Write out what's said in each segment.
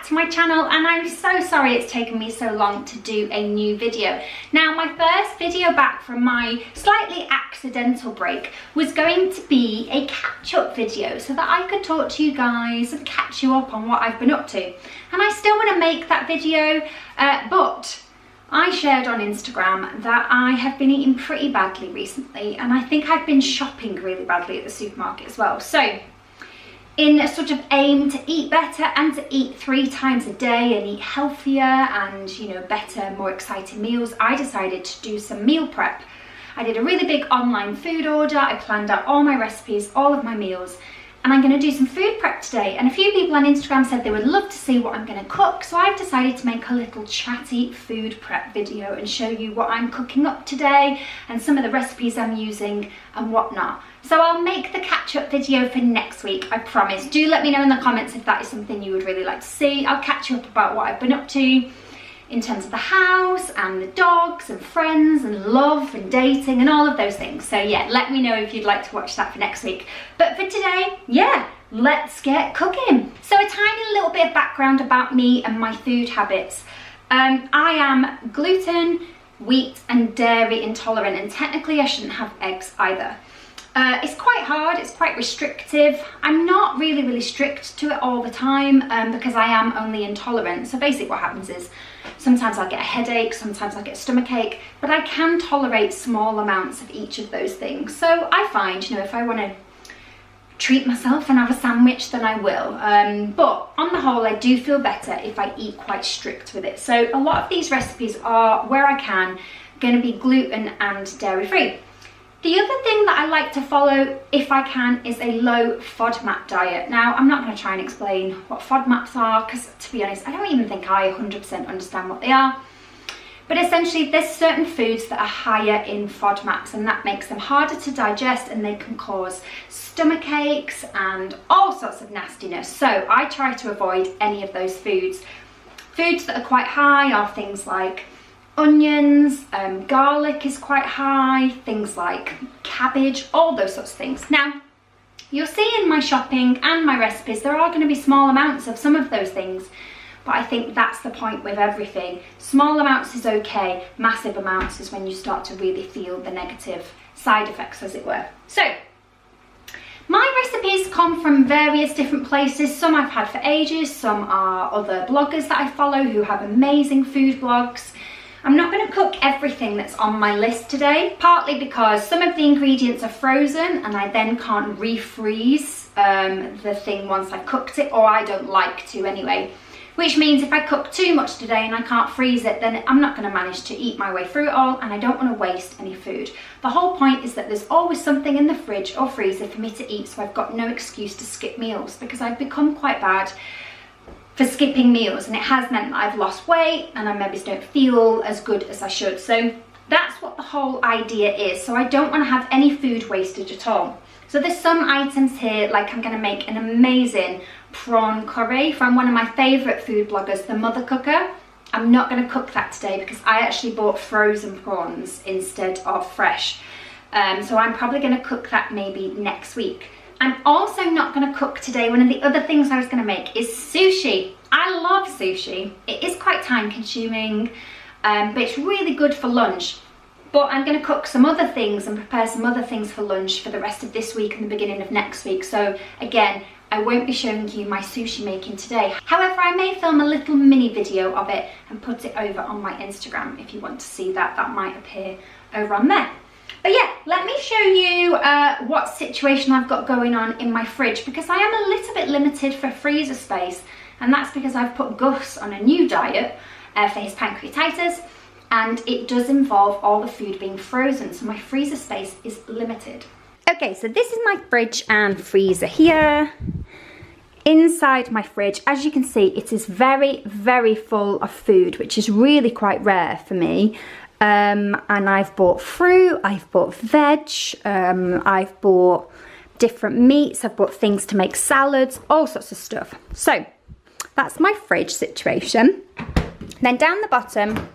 to my channel, and I'm so sorry it's taken me so long to do a new video. Now, my first video back from my slightly accidental break was going to be a catch-up video so that I could talk to you guys and catch you up on what I've been up to. And I still want to make that video, but I shared on Instagram that I have been eating pretty badly recently, and I think I've been shopping really badly at the supermarket as well. So in a sort of aim to eat better and to eat 3 times a day and eat healthier and, you know, better, more exciting meals, I decided to do some meal prep. I did a really big online food order. I planned out all my recipes, all of my meals, and I'm going to do some food prep today. And a few people on Instagram said they would love to see what I'm going to cook, so I've decided to make a little chatty food prep video and show you what I'm cooking up today and some of the recipes I'm using and whatnot. So I'll make the catch-up video for next week, I promise. Do let me know in the comments if that is something you would really like to see. I'll catch you up about what I've been up to in terms of the house and the dogs and friends and love and dating and all of those things. So yeah, let me know if you'd like to watch that for next week. But for today, yeah, let's get cooking. So a tiny little bit of background about me and my food habits. I am gluten, wheat and dairy intolerant, and technically I shouldn't have eggs either. It's quite hard, it's quite restrictive. I'm not really strict to it all the time because I am only intolerant. So basically what happens is sometimes I'll get a headache, sometimes I'll get a stomach ache, but I can tolerate small amounts of each of those things. So I find, you know, if I want to treat myself and have a sandwich, then I will. But on the whole, I do feel better if I eat quite strict with it. So a lot of these recipes are, where I can, going to be gluten and dairy free. The other thing that I like to follow, if I can, is a low FODMAP diet. Now, I'm not going to try and explain what FODMAPs are, because to be honest, I don't even think I 100% understand what they are. But essentially, there's certain foods that are higher in FODMAPs, and that makes them harder to digest, and they can cause stomach aches and all sorts of nastiness. So I try to avoid any of those foods. Foods that are quite high are things like onions, garlic is quite high, things like cabbage, all those sorts of things. Now, you'll see in my shopping and my recipes, there are going to be small amounts of some of those things, but I think that's the point with everything. Small amounts is okay, massive amounts is when you start to really feel the negative side effects, as it were. So, my recipes come from various different places. Some I've had for ages, some are other bloggers that I follow who have amazing food blogs. I'm not going to cook everything that's on my list today, partly because some of the ingredients are frozen and I then can't refreeze the thing once I've cooked it, or I don't like to anyway. Which means if I cook too much today and I can't freeze it, then I'm not going to manage to eat my way through it all, and I don't want to waste any food. The whole point is that there's always something in the fridge or freezer for me to eat, so I've got no excuse to skip meals, because I've become quite bad for skipping meals, and it has meant that I've lost weight and I maybe don't feel as good as I should. So that's what the whole idea is. So I don't want to have any food wastage at all. So there's some items here, like I'm going to make an amazing prawn curry from one of my favourite food bloggers, The Mother Cooker. I'm not going to cook that today because I actually bought frozen prawns instead of fresh. So I'm probably going to cook that maybe next week. I'm also not going to cook today. One of the other things I was going to make is sushi. I love sushi. It is quite time consuming, but it's really good for lunch. But I'm going to cook some other things and prepare some other things for lunch for the rest of this week and the beginning of next week. So again, I won't be showing you my sushi making today. However, I may film a little mini video of it and put it over on my Instagram if you want to see that. That might appear over on there. But yeah, let me show you what situation I've got going on in my fridge, because I am a little bit limited for freezer space, and that's because I've put Gus on a new diet for his pancreatitis, and it does involve all the food being frozen, so my freezer space is limited. Okay, so this is my fridge and freezer here. Inside my fridge, as you can see, it is very full of food, which is really quite rare for me. And I've bought fruit, I've bought veg, I've bought different meats, I've bought things to make salads, all sorts of stuff. So that's my fridge situation. Then down the bottom,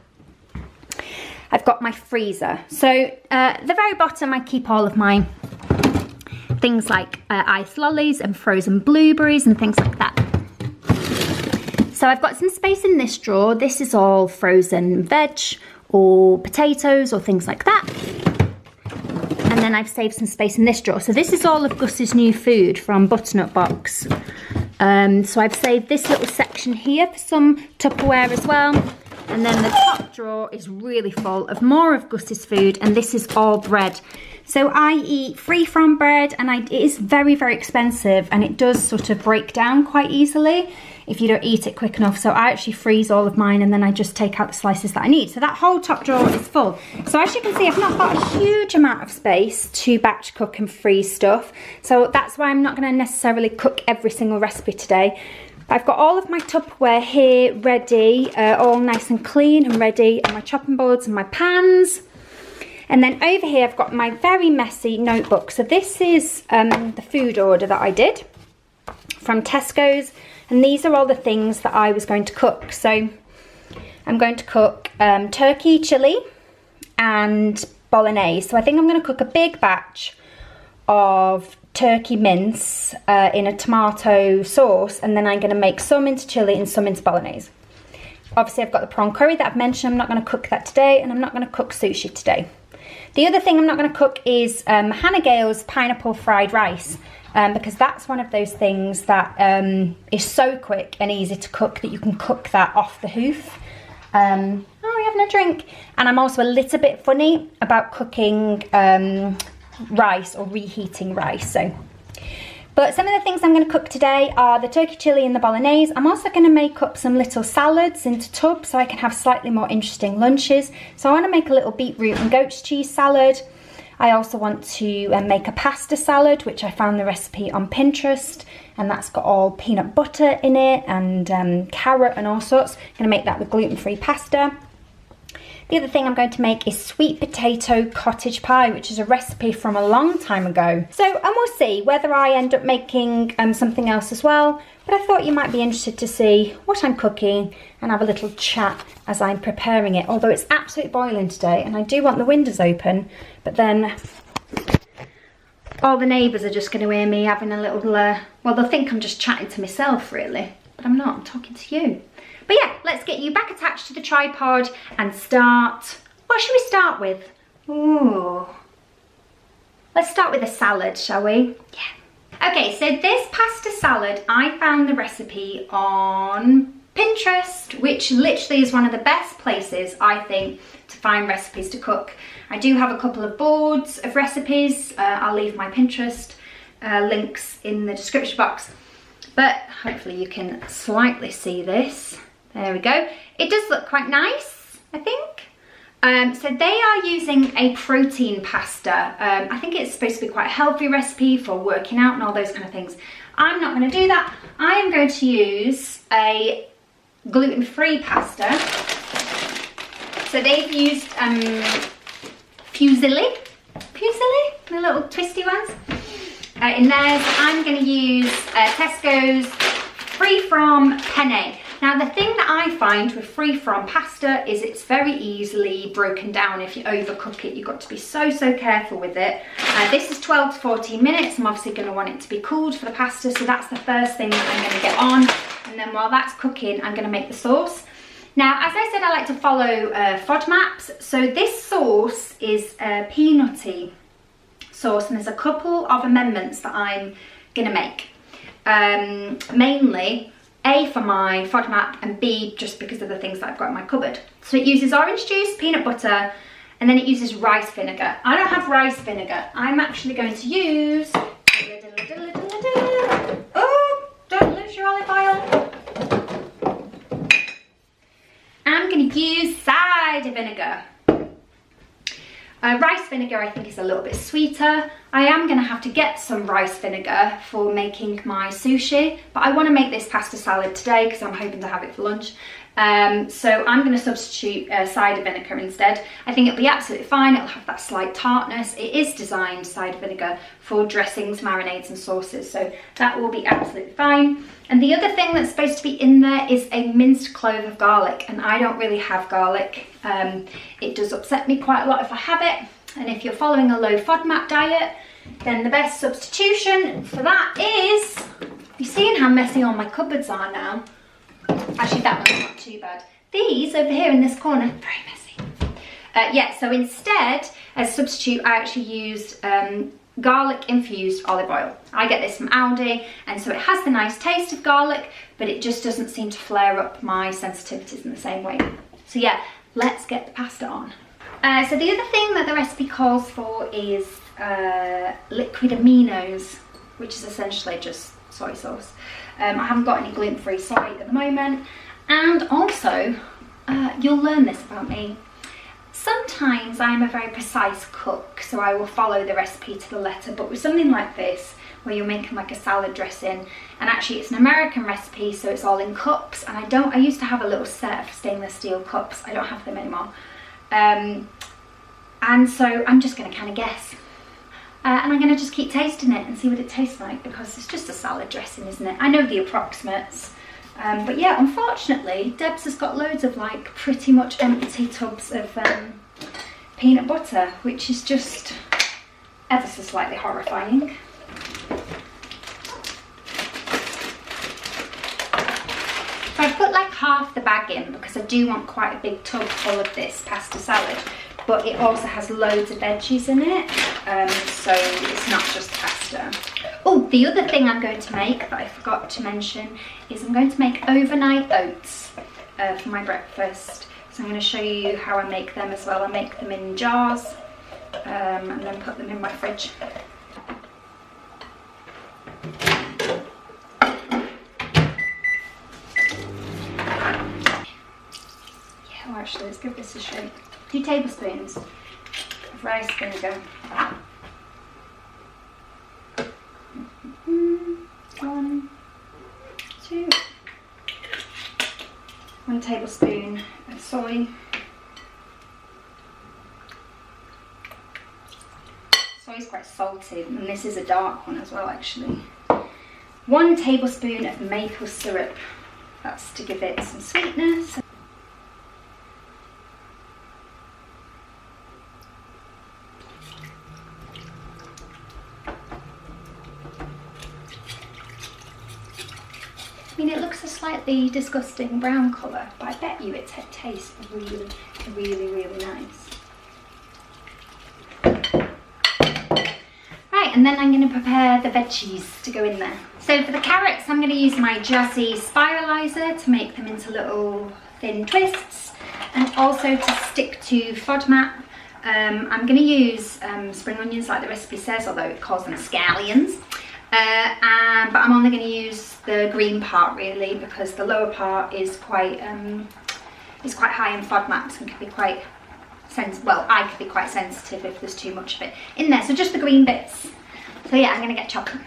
I've got my freezer. So at the very bottom, I keep all of my things like ice lollies and frozen blueberries and things like that. So I've got some space in this drawer. This is all frozen veg or potatoes or things like that. And then I've saved some space in this drawer. So this is all of Gus's new food from Butternut Box. So I've saved this little section here for some Tupperware as well. And then the top drawer is really full of more of Gus's food, and this is all bread. So I eat free from bread, and it is very, very expensive, and it does sort of break down quite easily if you don't eat it quick enough. So I actually freeze all of mine, and then I just take out the slices that I need. So that whole top drawer is full. So as you can see, I've not got a huge amount of space to batch cook and freeze stuff. So that's why I'm not going to necessarily cook every single recipe today. I've got all of my Tupperware here ready, all nice and clean and ready, and my chopping boards and my pans. And then over here I've got my very messy notebook. So this is the food order that I did from Tesco's, and these are all the things that I was going to cook. So I'm going to cook turkey chili and bolognese. So I think I'm going to cook a big batch of turkey mince in a tomato sauce, and then I'm going to make some into chili and some into bolognese. Obviously I've got the prawn curry that I've mentioned. I'm not going to cook that today, and I'm not going to cook sushi today. The other thing I'm not going to cook is Hannah Gale's pineapple fried rice, because that's one of those things that is so quick and easy to cook that you can cook that off the hoof. Oh, we're having a drink. And I'm also a little bit funny about cooking rice or reheating rice. But some of the things I'm going to cook today are the turkey chili and the bolognese. I'm also going to make up some little salads into tubs so I can have slightly more interesting lunches. So I want to make a little beetroot and goat's cheese salad. I also want to make a pasta salad, which I found the recipe on Pinterest, and that's got all peanut butter in it and carrot and all sorts. I'm going to make that with gluten-free pasta. The other thing I'm going to make is sweet potato cottage pie, which is a recipe from a long time ago. So, and we'll see whether I end up making something else as well. But I thought you might be interested to see what I'm cooking and have a little chat as I'm preparing it. Although it's absolutely boiling today, and I do want the windows open, but then all the neighbours are just going to hear me having a little, well, they'll think I'm just chatting to myself really, but I'm not, I'm talking to you. But yeah, let's get you back attached to the tripod and start. What should we start with? Ooh. Let's start with a salad, shall we? Yeah. Okay, so this pasta salad, I found the recipe on Pinterest, which literally is one of the best places, I think, to find recipes to cook. I do have a couple of boards of recipes. I'll leave my Pinterest links in the description box. But hopefully you can slightly see this. There we go. It does look quite nice, I think. So they are using a protein pasta. I think it's supposed to be quite a healthy recipe for working out and all those kind of things. I'm not going to do that. I am going to use a gluten-free pasta. So they've used fusilli, the little twisty ones. In theirs, I'm going to use Tesco's free from penne. Now the thing that I find with free from pasta is it's very easily broken down if you overcook it. You've got to be so careful with it. This is 12 to 14 minutes. I'm obviously going to want it to be cooled for the pasta, so that's the first thing that I'm going to get on. And then while that's cooking, I'm going to make the sauce. Now, as I said, I like to follow FODMAPs. So this sauce is a peanutty sauce, and there's a couple of amendments that I'm going to make. Mainly, A, for my FODMAP, and B, just because of the things that I've got in my cupboard. So it uses orange juice, peanut butter, and then it uses rice vinegar. I don't have rice vinegar. I'm actually going to use... Oh, don't lose your olive oil. I'm going to use cider vinegar. Rice vinegar I think is a little bit sweeter. I am going to have to get some rice vinegar for making my sushi, but I want to make this pasta salad today because I'm hoping to have it for lunch. So I'm going to substitute cider vinegar instead. I think it'll be absolutely fine. It'll have that slight tartness. It is designed, cider vinegar, for dressings, marinades and sauces, so that will be absolutely fine. And the other thing that's supposed to be in there is a minced clove of garlic, and I don't really have garlic. It does upset me quite a lot if I have it, and if you're following a low FODMAP diet, then the best substitution for that is, you've seen how messy all my cupboards are now. Actually, that one's not too bad. These over here in this corner, very messy. Yeah, so instead, as a substitute, I actually used garlic infused olive oil. I get this from Aldi, and so it has the nice taste of garlic, but it just doesn't seem to flare up my sensitivities in the same way. So yeah, let's get the pasta on. So the other thing that the recipe calls for is liquid aminos, which is essentially just soy sauce. I haven't got any gluten-free soy at the moment, and also you'll learn this about me. Sometimes I'm a very precise cook, so I will follow the recipe to the letter, but with something like this, where you're making like a salad dressing, and actually it's an American recipe, so it's all in cups, and I used to have a little set of stainless steel cups. I don't have them anymore. And so I'm just going to kind of guess. And I'm going to just keep tasting it and see what it tastes like, because it's just a salad dressing, isn't it? I know the approximates. But yeah, unfortunately, Debs has got loads of like pretty much empty tubs of peanut butter, which is just ever so slightly horrifying. So I put like half the bag in because I do want quite a big tub full of this pasta salad, but it also has loads of veggies in it, so it's not just pasta. Oh, the other thing I'm going to make that I forgot to mention is I'm going to make overnight oats for my breakfast. So I'm going to show you how I make them as well. I make them in jars and then put them in my fridge. Yeah, well, actually, let's give this a shake. 2 tablespoons of rice vinegar. 1, 2. 1 tablespoon of soy. Soy is quite salty, and this is a dark one as well, actually. 1 tablespoon of maple syrup. That's to give it some sweetness. I mean, it looks a slightly disgusting brown colour, but I bet you it tastes really, really, really nice. Right, and then I'm going to prepare the veggies to go in there. So for the carrots, I'm going to use my Jazzy spiralizer to make them into little thin twists, and also to stick to FODMAP. I'm going to use spring onions like the recipe says, although it calls them scallions. But I'm only going to use the green part really, because the lower part is quite high in FODMAPs and can be quite well, I could be quite sensitive if there's too much of it in there. So just the green bits. So yeah, I'm going to get chopping.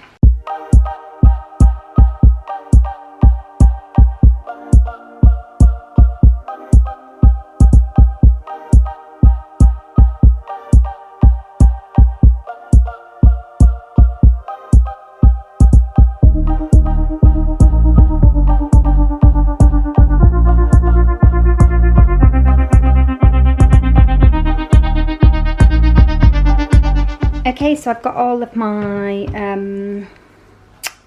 Okay, so I've got all of my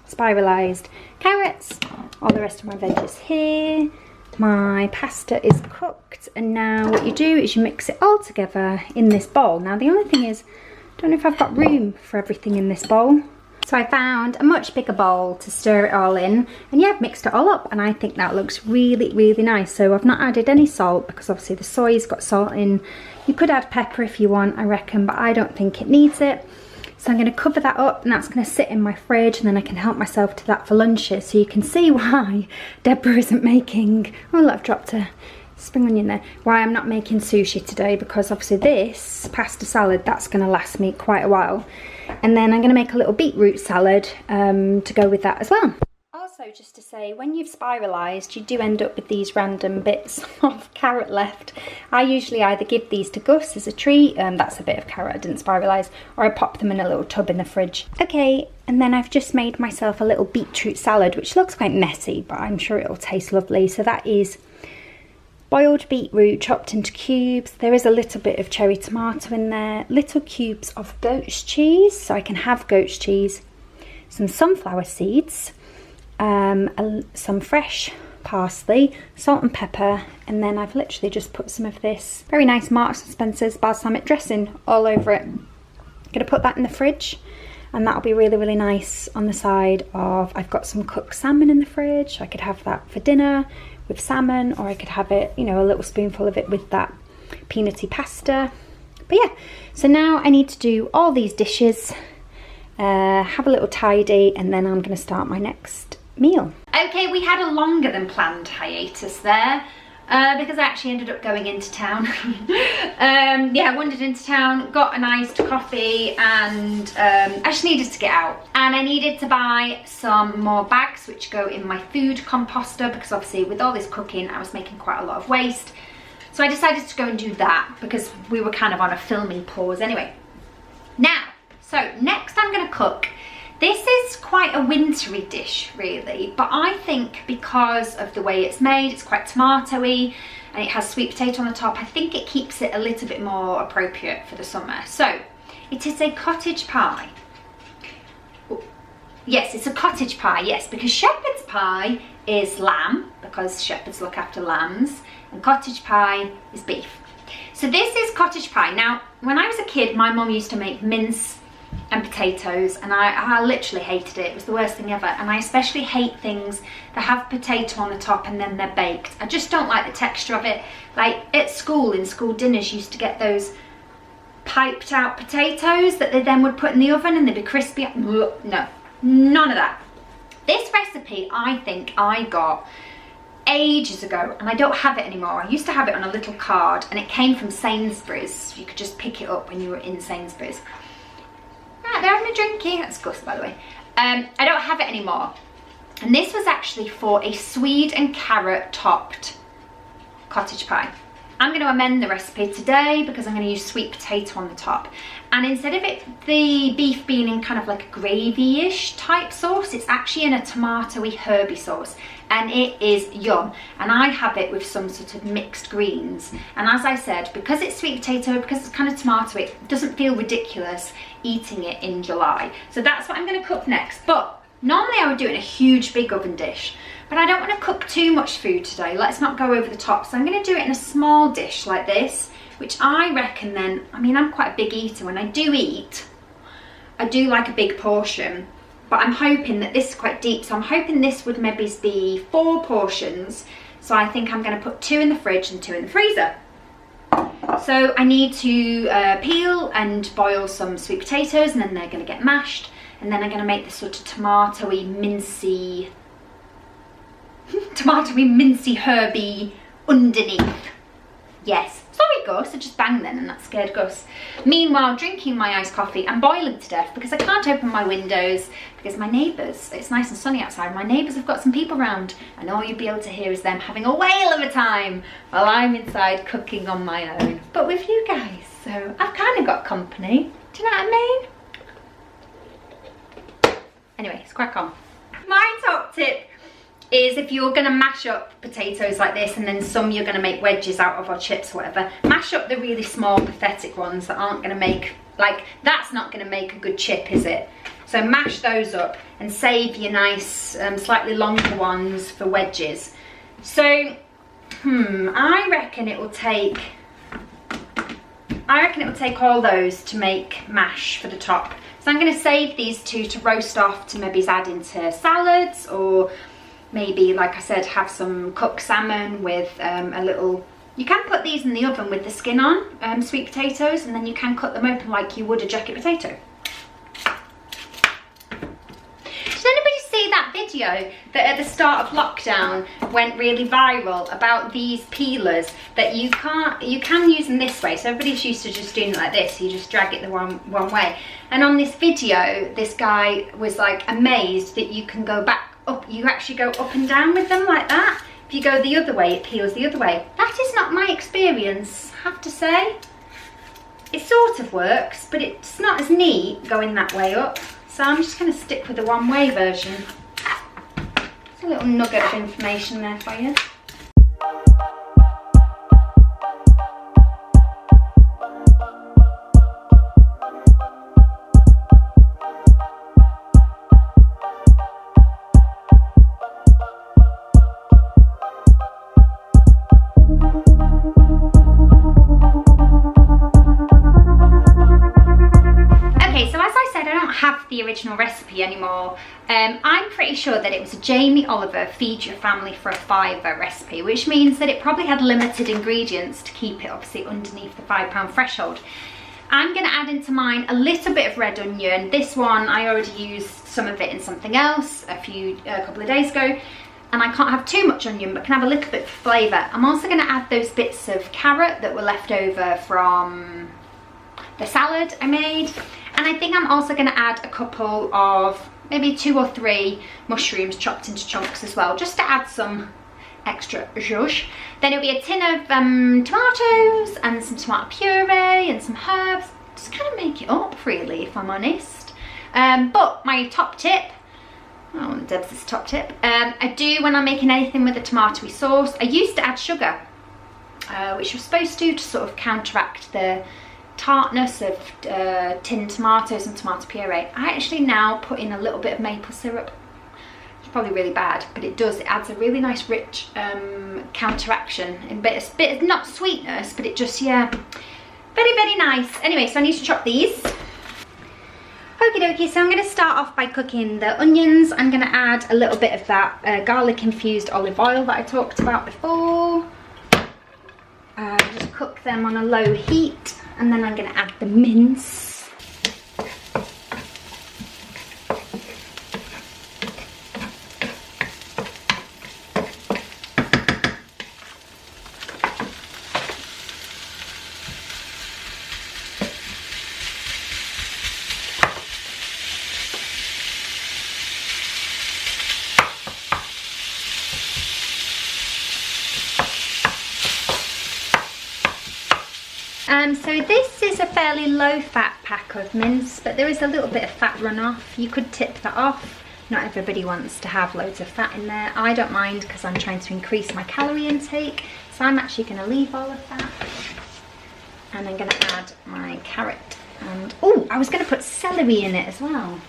spiralised carrots, all the rest of my veggies here. My pasta is cooked, and now what you do is you mix it all together in this bowl. Now the only thing is, I don't know if I've got room for everything in this bowl. So I found a much bigger bowl to stir it all in, and yeah, I've mixed it all up, and I think that looks really, really nice. So I've not added any salt, because obviously the soy's got salt in. You could add pepper if you want, I reckon, but I don't think it needs it. So I'm going to cover that up, and that's going to sit in my fridge, and then I can help myself to that for lunches. So you can see why Deborah isn't making, oh look, I've dropped a spring onion there, why I'm not making sushi today, because obviously this pasta salad, that's going to last me quite a while. And then I'm going to make a little beetroot salad to go with that as well. Also, just to say, when you've spiralised, you do end up with these random bits of carrot left. I usually either give these to Gus as a treat, that's a bit of carrot I didn't spiralise, or I pop them in a little tub in the fridge. Okay, and then I've just made myself a little beetroot salad, which looks quite messy, but I'm sure it'll taste lovely. So that is boiled beetroot chopped into cubes. There is a little bit of cherry tomato in there, little cubes of goat's cheese, so I can have goat's cheese, some sunflower seeds, some fresh parsley, salt and pepper, and then I've literally just put some of this very nice Marks and Spencer's balsamic dressing all over it. I'm gonna put that in the fridge, and that'll be really, really nice on the side of, I've got some cooked salmon in the fridge. I could have that for dinner with salmon, or I could have it, you know, a little spoonful of it with that peanutty pasta. But yeah, so now I need to do all these dishes, have a little tidy, and then I'm gonna start my next meal. Okay, we had a longer than planned hiatus there, because I actually ended up going into town. Yeah, I wandered into town, got an iced coffee, and I just needed to get out. And I needed to buy some more bags which go in my food composter, because obviously with all this cooking I was making quite a lot of waste. So I decided to go and do that because we were kind of on a filming pause anyway. Now, so next I'm going to cook. This is quite a wintry dish really, but I think because of the way it's made, it's quite tomatoey and it has sweet potato on the top, I think it keeps it a little bit more appropriate for the summer. So it is a cottage pie. Yes, it's a cottage pie, yes, because shepherd's pie is lamb, because shepherds look after lambs, and cottage pie is beef. So this is cottage pie. Now, when I was a kid, my mum used to make mince and potatoes, and I literally hated it. It was the worst thing ever, and I especially hate things that have potato on the top and then they're baked. I just don't like the texture of it. Like at school, in school dinners, you used to get those piped out potatoes that they then would put in the oven and they'd be crispy. No, none of that. This recipe I think I got ages ago, and I don't have it anymore. I used to have it on a little card, and it came from Sainsbury's. You could just pick it up when you were in Sainsbury's. Right, they're having a drinking. That's Gus, by the way. I don't have it anymore. And this was actually for a swede and carrot topped cottage pie. I'm going to amend the recipe today because I'm going to use sweet potato on the top. And instead of the beef being in kind of like a gravy-ish type sauce, it's actually in a tomatoey herby sauce. And it is yum. And I have it with some sort of mixed greens. And as I said, because it's sweet potato, because it's kind of tomatoey, it doesn't feel ridiculous eating it in July. So that's what I'm going to cook next. But normally I would do it in a huge big oven dish. But I don't want to cook too much food today. Let's not go over the top. So I'm going to do it in a small dish like this, which I reckon then, I mean, I'm quite a big eater. When I do eat, I do like a big portion. But I'm hoping that this is quite deep, so I'm hoping this would maybe be 4 portions. So I think I'm going to put 2 in the fridge and 2 in the freezer. So I need to peel and boil some sweet potatoes, and then they're going to get mashed. And then I'm going to make this sort of tomatoey, mincy, herby underneath. Yes. Sorry, Gus, I just banged then and that scared Gus. Meanwhile, drinking my iced coffee and boiling to death because I can't open my windows because my neighbours, it's nice and sunny outside, my neighbours have got some people around, and all you'll be able to hear is them having a whale of a time while I'm inside cooking on my own. But with you guys, so I've kind of got company. Do you know what I mean? Anyway, let's crack on. My top tip is if you're going to mash up potatoes like this, and then some you're going to make wedges out of or chips or whatever, mash up the really small pathetic ones that aren't going to make, like, that's not going to make a good chip, is it? So mash those up and save your nice slightly longer ones for wedges. So I reckon it will take all those to make mash for the top. So I'm going to save these 2 to roast off to maybe add into salads, or maybe, like I said, have some cooked salmon with a little... You can put these in the oven with the skin on, sweet potatoes, and then you can cut them open like you would a jacket potato. Did anybody see that video that at the start of lockdown went really viral about these peelers that you can use in this way? So everybody's used to just doing it like this, you just drag it the one way. And on this video, this guy was like amazed that you can go back up, you actually go up and down with them like that. If you go the other way, it peels the other way. That is not my experience, I have to say. It sort of works, but it's not as neat going that way up. So I'm just going to stick with the one-way version. It's a little nugget of information there for you. original recipe anymore. I'm pretty sure that it was a Jamie Oliver Feed Your Family for a Fiver recipe, which means that it probably had limited ingredients to keep it obviously underneath the £5 threshold. I'm going to add into mine a little bit of red onion. This one I already used some of it in something else a couple of days ago, and I can't have too much onion but can have a little bit of flavour. I'm also going to add those bits of carrot that were left over from the salad I made, and I think I'm also going to add a couple of, maybe 2 or 3 mushrooms chopped into chunks as well, just to add some extra zhuzh. Then it'll be a tin of tomatoes and some tomato puree and some herbs. Just kind of make it up really, if I'm honest. But my top tip, oh, Deb's top tip, I do when I'm making anything with a tomatoey sauce, I used to add sugar, which was supposed to sort of counteract the tartness of tinned tomatoes and tomato puree. I actually now put in a little bit of maple syrup. It's probably really bad, but it adds a really nice rich counteraction and bit not sweetness, but it just, yeah, very nice. Anyway, so I need to chop these. Okie dokie, so I'm going to start off by cooking the onions. I'm going to add a little bit of that garlic infused olive oil that I talked about before. Just cook them on a low heat, and then I'm going to add the mince. So this is a fairly low fat pack of mince, but there is a little bit of fat runoff. You could tip that off. Not everybody wants to have loads of fat in there. I don't mind because I'm trying to increase my calorie intake. So I'm actually going to leave all of that. And I'm going to add my carrot. And, oh, I was going to put celery in it as well.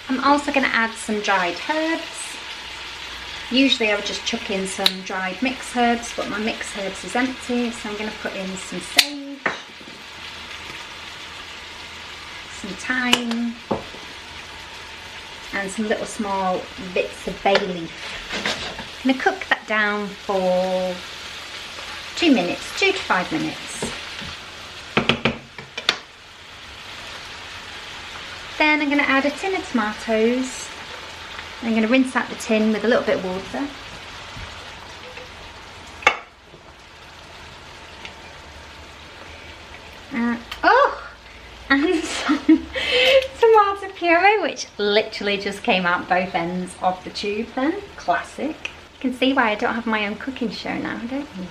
I'm also going to add some dried herbs. Usually I would just chuck in some dried mixed herbs, but my mixed herbs is empty, so I'm going to put in some sage, some thyme, and some little small bits of bay leaf. I'm going to cook that down for 2 minutes, 2 to 5 minutes. Then I'm going to add a tin of tomatoes. I'm going to rinse out the tin with a little bit of water. And some tomato puree, which literally just came out both ends of the tube then. Classic. You can see why I don't have my own cooking show now, don't you?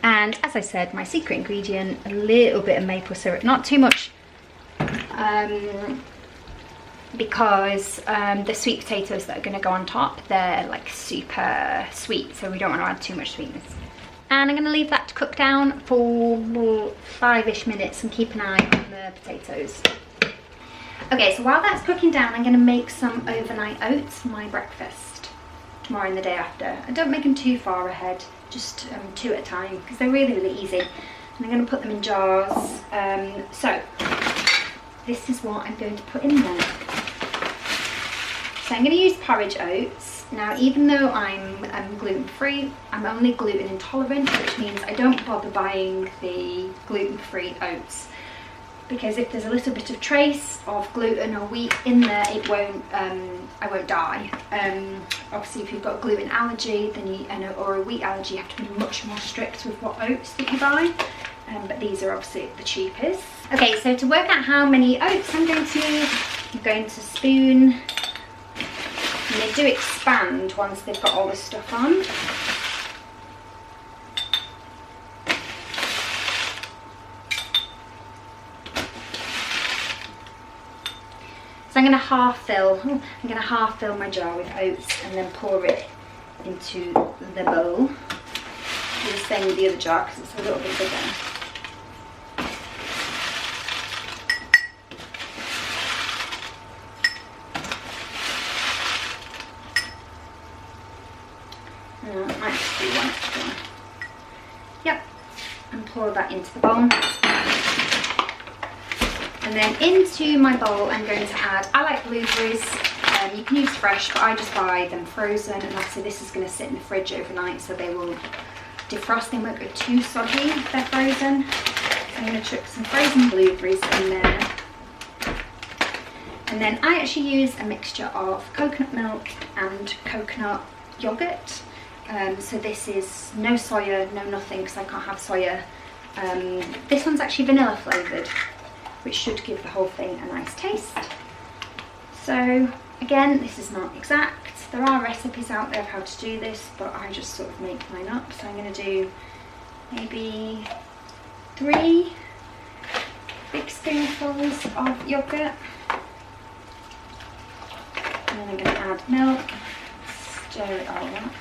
And as I said, my secret ingredient, a little bit of maple syrup. Not too much, because the sweet potatoes that are going to go on top, they're like super sweet, so we don't want to add too much sweetness. And I'm going to leave that to cook down for 5-ish minutes and keep an eye on the potatoes. Okay, so while that's cooking down, I'm going to make some overnight oats for my breakfast tomorrow and the day after. I don't make them too far ahead, just 2 at a time, because they're really easy. And I'm going to put them in jars. So this is what I'm going to put in there. So I'm going to use porridge oats. Now, even though I'm gluten-free, I'm only gluten intolerant, which means I don't bother buying the gluten-free oats, because if there's a little bit of trace of gluten or wheat in there, it won't, I won't die. Obviously, if you've got a gluten allergy, then or a wheat allergy, you have to be much more strict with what oats that you buy. But these are obviously the cheapest. Okay, so to work out how many oats I'm going to need, I'm going to spoon. And they do expand once they've got all the stuff on. So I'm going to half fill my jar with oats and then pour it into the bowl. Do the same with the other jar because it's a little bit bigger. pour that into the bowl. And then into my bowl I'm going to add, I like blueberries, you can use fresh, but I just buy them frozen, and obviously this is going to sit in the fridge overnight so they will defrost, they won't go too soggy if they're frozen. So I'm going to chuck some frozen blueberries in there. And then I actually use a mixture of coconut milk and coconut yogurt. So this is no soya, no nothing, because I can't have soya. This one's actually vanilla flavoured, which should give the whole thing a nice taste. So again, this is not exact. There are recipes out there of how to do this, but I just sort of make mine up. So I'm going to do maybe 3 big spoonfuls of yogurt. And then I'm going to add milk, stir it all up.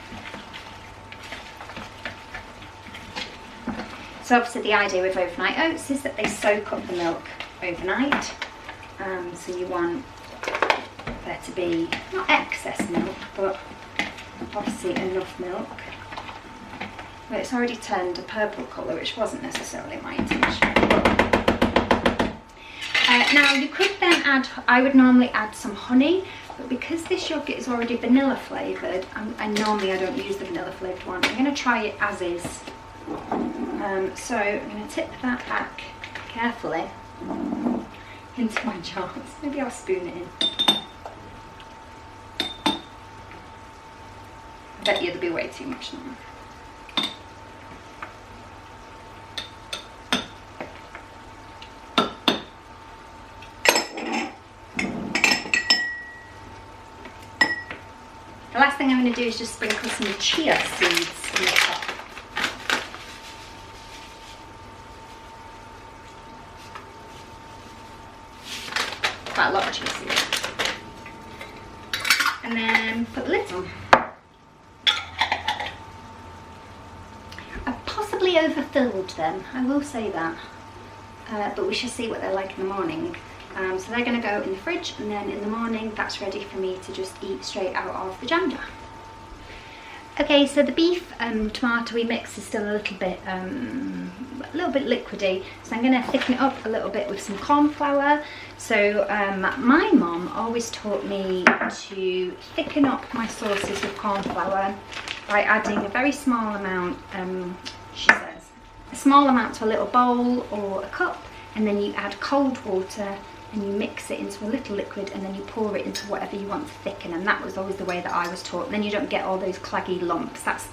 So obviously the idea with overnight oats is that they soak up the milk overnight. So you want there to be not excess milk, but obviously enough milk. But it's already turned a purple colour, which wasn't necessarily my intention. Now you could then add, I would normally add some honey, but because this yogurt is already vanilla flavoured, and normally I don't use the vanilla flavoured one, I'm going to try it as is. So I'm going to tip that back carefully into my jars. Maybe I'll spoon it in. I bet you there'll be way too much now. The last thing I'm going to do is just sprinkle some chia seeds on the top. Quite a lot of chia seeds. And then put the lid on. I've possibly overfilled them, I will say that. But we shall see what they're like in the morning. So they're going to go in the fridge, and then in the morning that's ready for me to just eat straight out of the jam jar. Okay, so the beef tomatoey mix is still a little bit liquidy, so I'm going to thicken it up a little bit with some corn flour. So my mum always taught me to thicken up my sauces with corn flour by adding a very small amount, she says, a small amount to a little bowl or a cup, and then you add cold water and you mix it into a little liquid, and then you pour it into whatever you want to thicken. And that was always the way that I was taught. And then you don't get all those claggy lumps. That's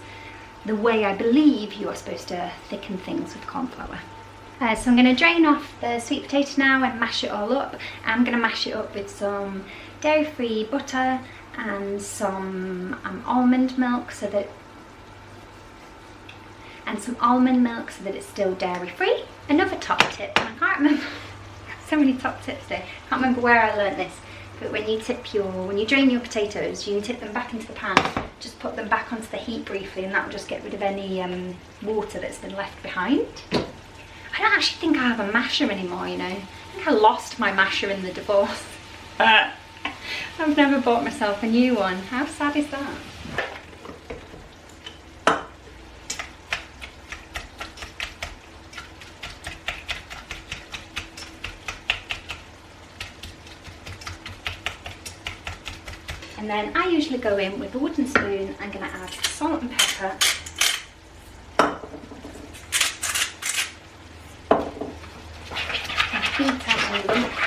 the way I believe you are supposed to thicken things with corn flour. So I'm going to drain off the sweet potato now and mash it all up. I'm going to mash it up with some dairy-free butter and some almond milk so that it's still dairy-free. Another top tip, I can't remember. So many top tips there. Can't remember where I learnt this, but when you drain your potatoes, you can tip them back into the pan. Just put them back onto the heat briefly, and that will just get rid of any water that's been left behind. I don't actually think I have a masher anymore, you know. I think I lost my masher in the divorce. I've never bought myself a new one. How sad is that? And then I usually go in with a wooden spoon. I'm going to add salt and pepper. And beat out any lumps.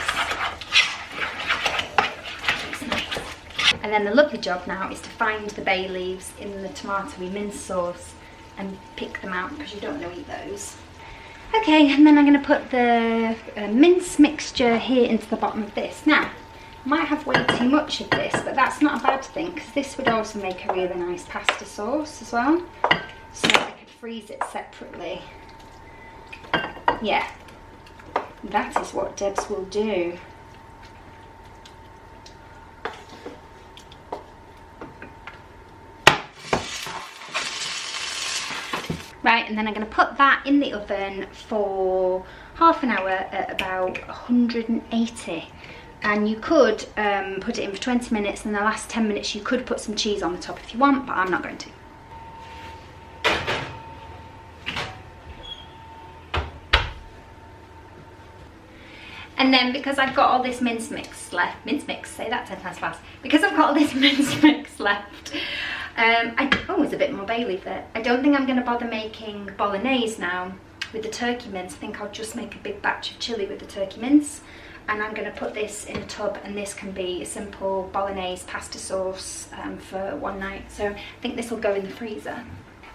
And then the lovely job now is to find the bay leaves in the tomatoey mince sauce and pick them out, because you don't want to eat those. Okay, and then I'm going to put the mince mixture here into the bottom of this. Now, I might have way too much of this, but that's not a bad thing, because this would also make a really nice pasta sauce as well. So I could freeze it separately. Yeah, that is what Debs will do. Right, and then I'm going to put that in the oven for half an hour at about 180. And you could put it in for 20 minutes, and the last 10 minutes you could put some cheese on the top if you want, but I'm not going to. And then because I've got all this mince mix left, say that 10 times fast. Because I've got all this mince mix left, oh, it's a bit more bay leaf there. I don't think I'm going to bother making bolognese now with the turkey mince. I think I'll just make a big batch of chili with the turkey mince. And I'm going to put this in a tub, and this can be a simple bolognese pasta sauce for one night. So I think this will go in the freezer.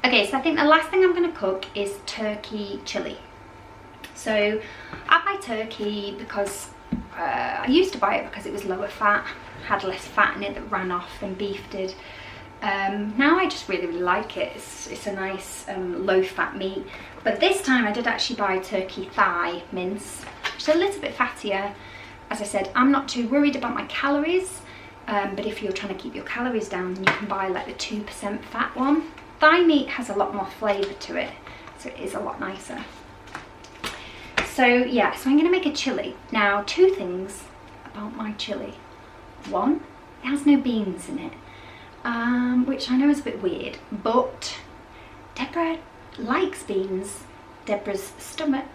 Okay, so I think the last thing I'm going to cook is turkey chili. So I buy turkey because I used to buy it because it was lower fat, had less fat in it that ran off than beef did. Now I just really like it. It's a nice low fat meat. But this time I did actually buy turkey thigh mince. It's a little bit fattier. As I said, I'm not too worried about my calories, but if you're trying to keep your calories down, you can buy like the 2% fat one. Thigh meat has a lot more flavour to it, so it is a lot nicer. So yeah, so I'm going to make a chili. Now, two things about my chili. One, it has no beans in it, which I know is a bit weird, but Deborah likes beans. Deborah's stomach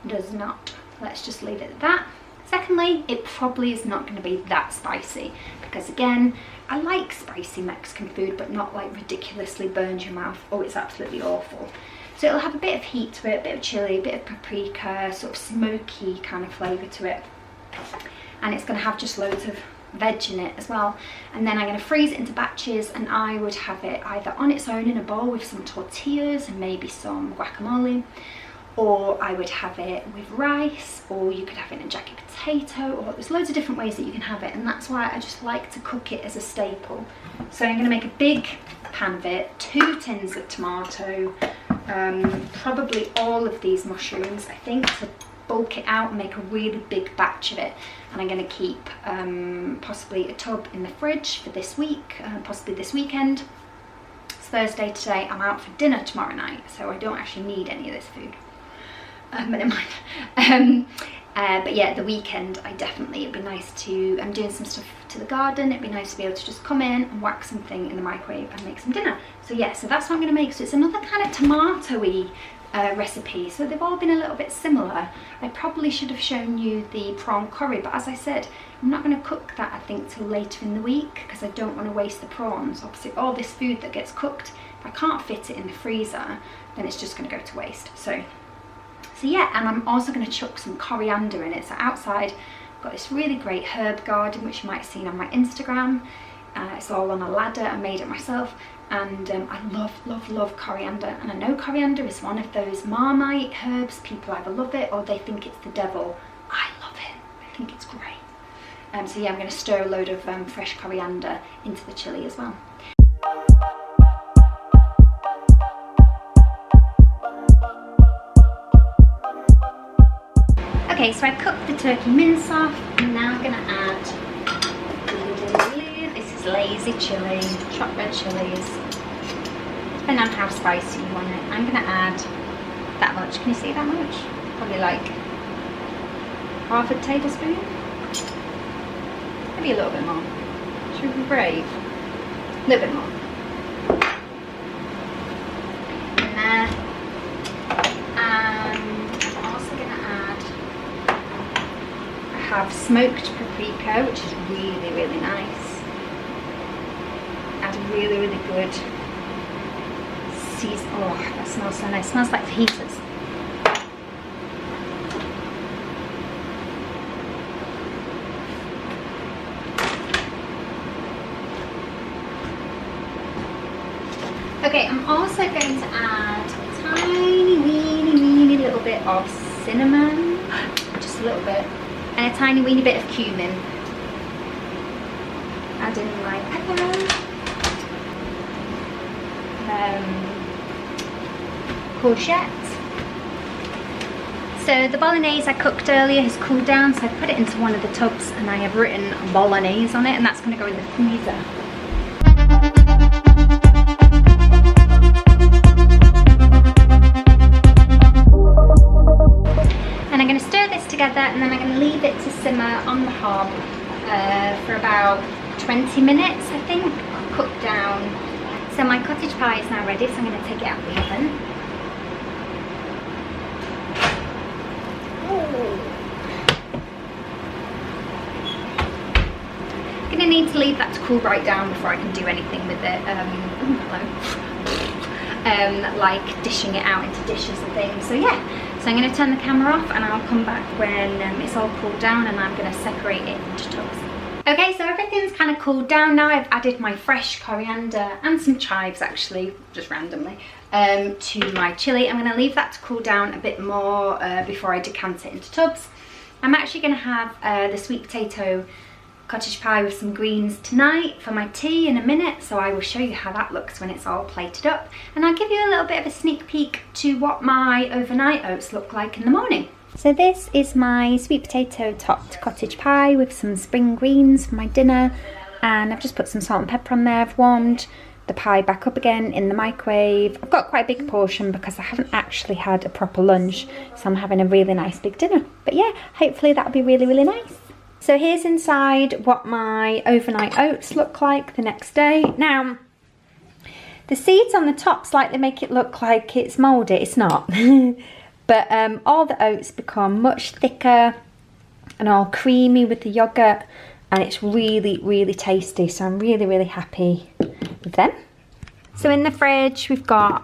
does not. Let's just leave it at that. Secondly, it probably is not going to be that spicy because, again, I like spicy Mexican food, but not like ridiculously burns your mouth. Oh, it's absolutely awful. So it'll have a bit of heat to it, a bit of chili, a bit of paprika, sort of smoky kind of flavour to it. And it's going to have just loads of veg in it as well. And then I'm going to freeze it into batches, and I would have it either on its own in a bowl with some tortillas and maybe some guacamole, or I would have it with rice, or you could have it in a jacket potato, or there's loads of different ways that you can have it, and that's why I just like to cook it as a staple. So I'm going to make a big pan of it, 2 tins of tomato, probably all of these mushrooms, I think, to bulk it out and make a really big batch of it. And I'm going to keep possibly a tub in the fridge for this week, possibly this weekend. It's Thursday today, I'm out for dinner tomorrow night, so I don't actually need any of this food. But never mind. But yeah, the weekend, it'd be nice to, I'm doing some stuff to the garden, it'd be nice to be able to just come in and whack something in the microwave and make some dinner. So yeah, so that's what I'm going to make. So it's another kind of tomato-y recipe. So they've all been a little bit similar. I probably should have shown you the prawn curry, but as I said, I'm not going to cook that, I think, till later in the week because I don't want to waste the prawns. Obviously, all this food that gets cooked, if I can't fit it in the freezer, then it's just going to go to waste. So yeah, and I'm also going to chuck some coriander in it. So outside, I've got this really great herb garden, which you might have seen on my Instagram. It's all on a ladder. I made it myself, and I love coriander. And I know coriander is one of those Marmite herbs. People either love it or they think it's the devil. I love it. I think it's great. So yeah, I'm going to stir a load of fresh coriander into the chili as well. Okay, so I've cooked the turkey mince off, and now I'm going to add, this is lazy chili, chopped red chilies, depending on how spicy you want it. I'm going to add that much. Can you see that much? Probably like half a tablespoon, maybe a little bit more. Should we be brave? A little bit more. And then have smoked paprika, which is really nice. Add a really good season. Oh, that smells so nice. It smells like fajitas. Okay, I'm also going to add a tiny weeny little bit of cinnamon, just a little bit. And a tiny weeny bit of cumin. Add in my pepper. Courgette. So the bolognese I cooked earlier has cooled down, so I put it into one of the tubs, and I have written bolognese on it, and that's going to go in the freezer. Together, and then I'm going to leave it to simmer on the hob for about 20 minutes, I think, cook down. So my cottage pie is now ready, so I'm going to take it out of the oven. Ooh. need to leave that to cool right down before I can do anything with it. Like dishing it out into dishes and things. So yeah, so I'm going to turn the camera off and I'll come back when it's all cooled down, and I'm going to separate it into tubs. Okay, so everything's kind of cooled down now. I've added my fresh coriander and some chives, actually, just randomly, to my chilli. I'm going to leave that to cool down a bit more before I decant it into tubs. I'm actually going to have the sweet potato cottage pie with some greens tonight for my tea in a minute, so I will show you how that looks when it's all plated up, and I'll give you a little bit of a sneak peek to what my overnight oats look like in the morning. So this is my sweet potato topped cottage pie with some spring greens for my dinner, and I've just put some salt and pepper on there. I've warmed the pie back up again in the microwave. I've got quite a big portion because I haven't actually had a proper lunch, so I'm having a really nice big dinner. But yeah, hopefully that'll be really, really nice. So here's inside what my overnight oats look like the next day. Now, the seeds on the top slightly make it look like it's mouldy. It's not. But all the oats become much thicker and all creamy with the yogurt, and it's really, really tasty. So I'm really, really happy with them. So in the fridge, we've got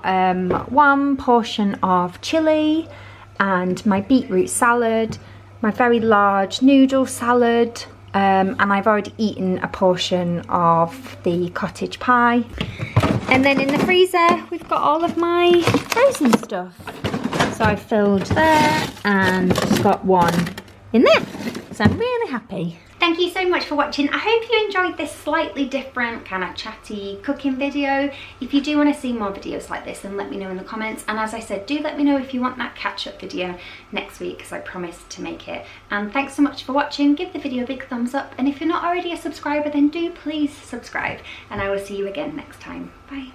one portion of chilli and my beetroot salad, my very large noodle salad, and I've already eaten a portion of the cottage pie. And then in the freezer, we've got all of my frozen stuff. So I filled there and just got one in there. So I'm really happy. Thank you so much for watching. I hope you enjoyed this slightly different kind of chatty cooking video. If you do want to see more videos like this, then let me know in the comments. And as I said, do let me know if you want that catch-up video next week, because I promised to make it. And thanks so much for watching. Give the video a big thumbs up. And if you're not already a subscriber, then do please subscribe. And I will see you again next time. Bye.